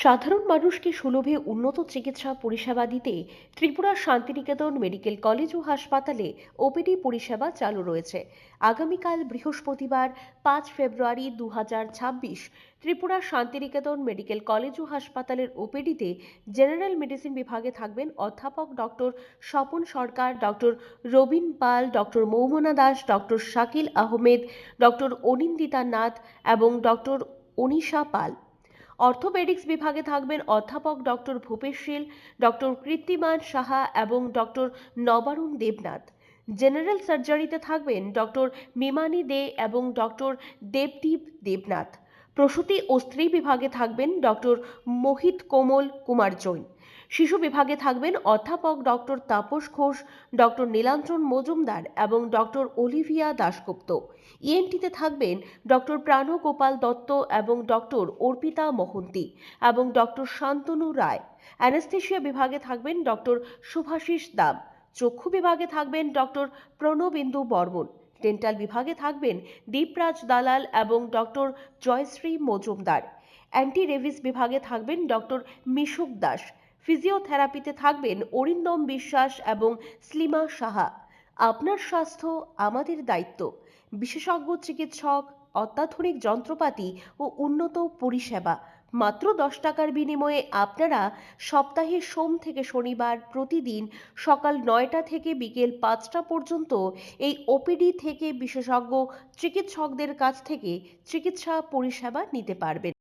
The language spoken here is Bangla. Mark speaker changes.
Speaker 1: সাধারণ মানুষকে সুলভে উন্নত চিকিৎসা পরিষেবা দিতে ত্রিপুরার শান্তিনিকেতন মেডিকেল কলেজ ও হাসপাতালে ওপিডি পরিষেবা চালু রয়েছে। আগামীকাল বৃহস্পতিবার 5 ফেব্রুয়ারি 2026 ত্রিপুরার শান্তিনিকেতন মেডিকেল কলেজ ও হাসপাতালের ওপিডিতে জেনারেল মেডিসিন বিভাগে থাকবেন অধ্যাপক doctor Swapan Sarkar, doctor Robin Pal, doctor Moumona Das, doctor Shakil Ahmed, doctor Anindita Nath এবং ডক্টর অনিশা পাল। অর্থোপেডিক্স বিভাগে থাকবেন অধ্যাপক ডক্টর ভূপেশ শীল, ডক্টর কৃত্তিমান সাহা এবং ডক্টর নবারুণ দেবনাথ। জেনারেল সার্জারিতে থাকবেন ডক্টর মিমানি দে এবং ডক্টর দেবদীপ দেবনাথ। প্রসূতি ও স্ত্রী বিভাগে থাকবেন ডক্টর মোহিত কোমল কুমার জৈন। শিশু বিভাগে থাকবেন অধ্যাপক ডক্টর তাপস ঘোষ, ডক্টর নীলাঞ্জন মজুমদার এবং ডক্টর অলিভিয়া দাশগুপ্ত। ইএনটিতে থাকবেন ডক্টর প্রাণগোপাল দত্ত এবং ডক্টর অর্পিতা মহন্তি এবং ডক্টর শান্তনু রায়। অ্যানেস্থেশিয়া বিভাগে থাকবেন ডক্টর শুভাশিস দাম। চক্ষু বিভাগে থাকবেন ডক্টর প্রণবিন্দু বর্মন। ডেন্টাল বিভাগে থাকবেন দীপরাজ দালাল এবং doctor Jayashree Majumdar. Anti rabies বিভাগে থাকবেন ডক্টর মিশুক দাস। ফিজিওথেরাপিতে থাকবেন অরিন্দম বিশ্বাস এবং স্লিমা সাহা। আপনার স্বাস্থ্য আমাদের দায়িত্ব। বিশেষজ্ঞ চিকিৎসক, অত্যাধুনিক যন্ত্রপাতি ও উন্নত পরিষেবা। মাত্র 10 টাকার বিনিময়ে আপনারা সপ্তাহে সোম থেকে শনিবার প্রতিদিন সকাল 9টা থেকে বিকেল 5টা পর্যন্ত এই ওপিডি থেকে বিশেষজ্ঞ চিকিৎসকদের কাছ থেকে চিকিৎসা পরিষেবা নিতে পারবেন।